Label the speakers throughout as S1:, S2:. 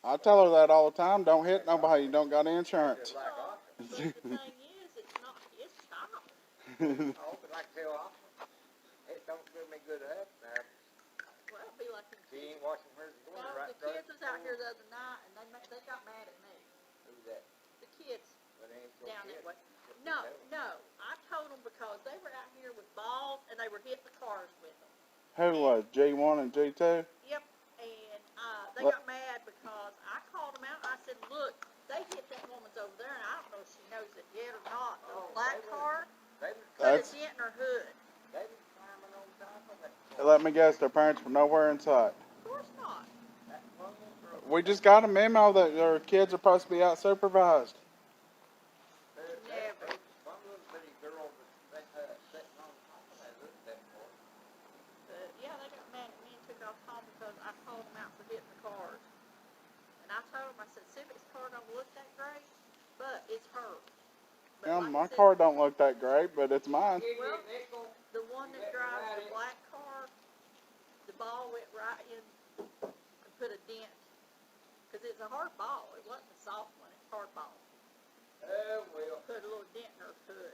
S1: I tell her that all the time. Don't hit nobody. You don't got insurance.
S2: But the thing is, it's not his child.
S3: Oh, but like I tell Austin, it don't do me good to have there.
S2: Well, it'd be like
S3: She ain't watching hers going
S2: no,
S3: right.
S2: the kids was out here the other night, and they got mad at me.
S3: Who's that?
S2: The kids
S3: But they ain't so
S2: down
S3: kid.
S2: that way. No. I told them because they were out here with balls, and they were hitting the cars with them.
S1: Who was G1 and G2?
S2: Yep, and they got mad because I called them out. I said, look, they hit that woman's over there, and I don't know if she knows it yet or not. The black car put a dent in her hood.
S3: They was climbing on top of it.
S1: Let me guess, their parents were nowhere in sight.
S2: Of course not.
S1: We just got a memo that their kids are supposed to be out supervised.
S2: Never.
S3: One little bitty girl was sitting on top of that hood that morning.
S2: But yeah, they got mad at me and took off home because I called them out for hitting the cars. And I told them, I said, Civic's car don't look that great, but it's her. But
S1: Yeah,
S2: like
S1: my
S2: I said,
S1: car don't look that great, but it's mine.
S2: Well, the one that drives the black car, the ball went right in and put a dent. Because it's a hard ball. It wasn't a soft one. It's a hard ball.
S3: Oh, well.
S2: Put a little dent in her hood.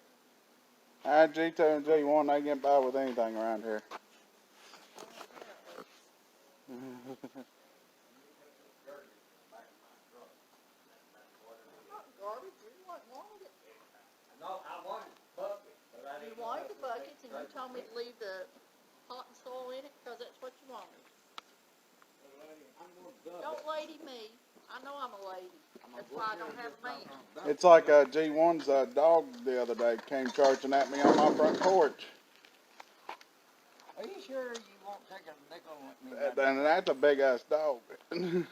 S1: G2 and G1, they get by with anything around here.
S2: Garbage, you wanted it.
S3: No, I wanted buckets, but I
S2: You
S3: didn't
S2: wanted the buckets, and you told me to leave the hot and soil in it because that's what you wanted. Don't lady me. I know I'm a lady. That's why I don't have a man.
S1: It's like G1's dog the other day came charging at me on my front porch.
S3: Are you sure you won't take a nickel with me?
S1: And that's a big ass dog.
S2: Oh, yeah.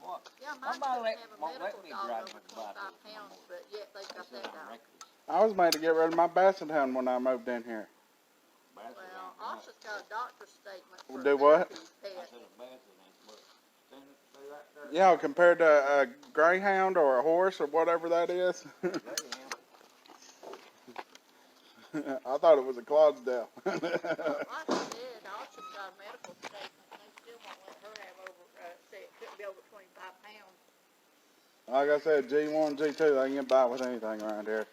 S3: What?
S2: Yeah, mine
S3: Somebody
S2: doesn't have a
S3: won't let
S2: medical
S3: me
S2: dog
S3: drive
S2: over
S3: the
S2: 25
S3: Bible
S2: pounds, but yet they've got that dog.
S1: I was made to get rid of my basset hound when I moved in here.
S2: Well, Austin's got a doctor's statement for
S1: Do what?
S2: pet.
S1: Yeah, compared to a greyhound or a horse or whatever that is. I thought it was a Clydesdale.
S2: Like I said, Austin's got a medical statement, and they still won't let her have over, say it couldn't be over 25 pounds.
S1: Like I said, G1, G2, they can get by with anything around here.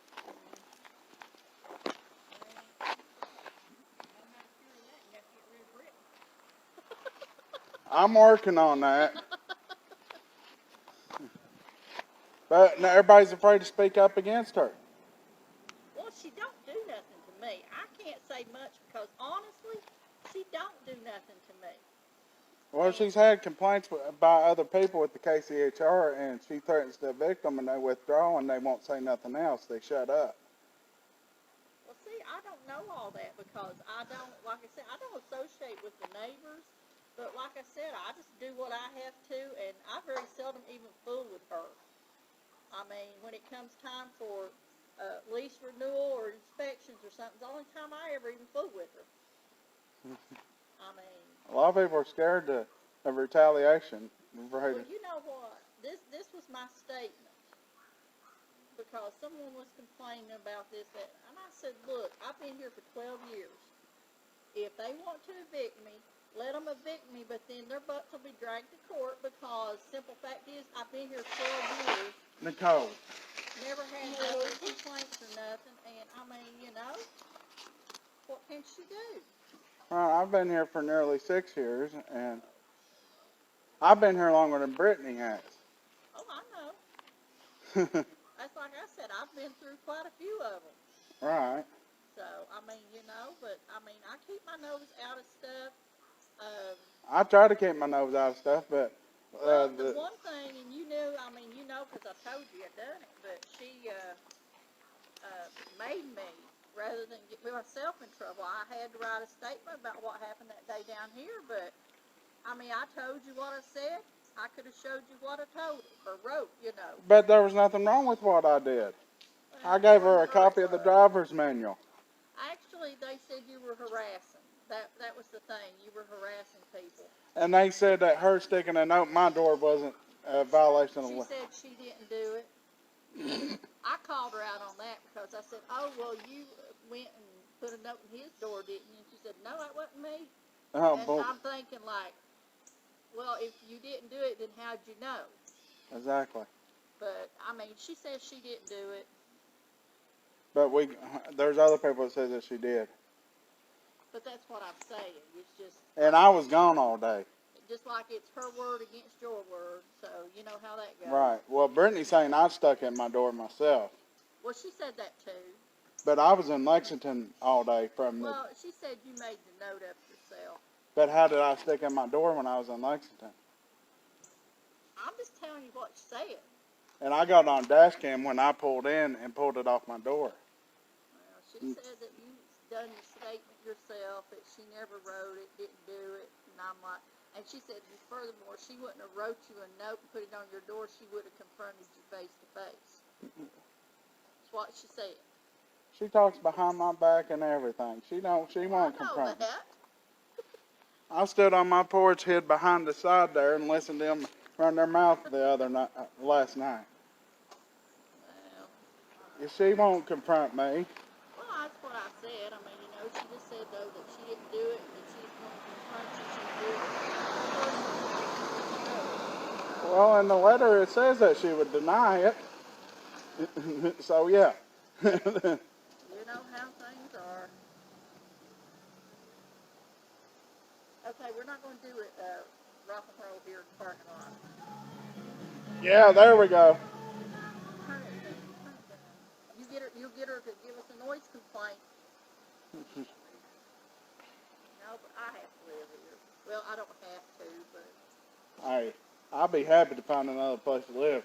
S1: I'm working on that. But now everybody's afraid to speak up against her.
S2: Well, she don't do nothing to me. I can't say much because, honestly, she don't do nothing to me.
S1: Well, she's had complaints by other people with the KCHR, and she threatens to evict them, and they withdraw, and they won't say nothing else. They shut up.
S2: Well, see, I don't know all that because I don't, like I said, I don't associate with the neighbors. But like I said, I just do what I have to, and I very seldom even fool with her. I mean, when it comes time for lease renewal or inspections or something, it's the only time I ever even fool with her. I mean,
S1: A lot of people are scared of retaliation.
S2: well, you know what? This was my statement because someone was complaining about this, and I said, look, I've been here for 12 years. If they want to evict me, let them evict me, but then their butts will be dragged to court because simple fact is I've been here 12 years.
S1: Nicole.
S2: Never had no complaints or nothing, and I mean, you know, what can she do?
S1: Well, I've been here for nearly 6 years, and I've been here longer than Brittany has.
S2: Oh, I know. That's like I said, I've been through quite a few of them.
S1: Right.
S2: So, I mean, you know, but I mean, I keep my nose out of stuff.
S1: I try to keep my nose out of stuff, but
S2: the one thing, and you knew, I mean, you know, because I told you I'd done it, but she made me, rather than get myself in trouble, I had to write a statement about what happened that day down here, but, I mean, I told you what I said. I could have showed you what I told or wrote, you know.
S1: But there was nothing wrong with what I did. I gave her a copy of the driver's manual.
S2: Actually, they said you were harassing. That was the thing. You were harassing people.
S1: And they said that her sticking a note in my door wasn't a violation of the law.
S2: She said she didn't do it. I called her out on that because I said, oh, well, you went and put a note in his door, didn't you? And she said, no, that wasn't me.
S1: Oh,
S2: and
S1: boy.
S2: I'm thinking like, well, if you didn't do it, then how'd you know?
S1: Exactly.
S2: But, I mean, she says she didn't do it.
S1: But there's other people that say that she did.
S2: But that's what I'm saying. It's just...
S1: And I was gone all day.
S2: Just like it's her word against your word, so you know how that goes.
S1: Right. Well, Brittany's saying I stuck at my door myself.
S2: Well, she said that too.
S1: But I was in Lexington all day
S2: Well, she said you made the note up yourself.
S1: But how did I stick at my door when I was in Lexington?
S2: I'm just telling you what she said.
S1: And I got on dash cam when I pulled in and pulled it off my door.
S2: Well, she said that you done your statement yourself, that she never wrote it, didn't do it, and I'm like, and she said, furthermore, she wouldn't have wrote you a note and put it on your door, she would have confronted you face to face. That's what she said.
S1: She talks behind my back and everything. She won't
S2: I know
S1: confront me.
S2: that.
S1: I stood on my porch, hid behind the side there, and listened to them run their mouth last night.
S2: Well,
S1: She won't confront me.
S2: well, that's what I said. I mean, you know, she just said, though, that she didn't do it, and that she's going to confront you. She did it.
S1: Well, in the letter it says that she would deny it. So, yeah.
S2: You know how things are. Okay, we're not going to do it rock and roll here in the parking lot.
S1: Yeah, there we go.
S2: Turn it down. Turn it down. You'll get her to give us a noise complaint. No, but I have to live here. Well, I don't have to, but...
S1: Hey, I'll be happy to find another place to live.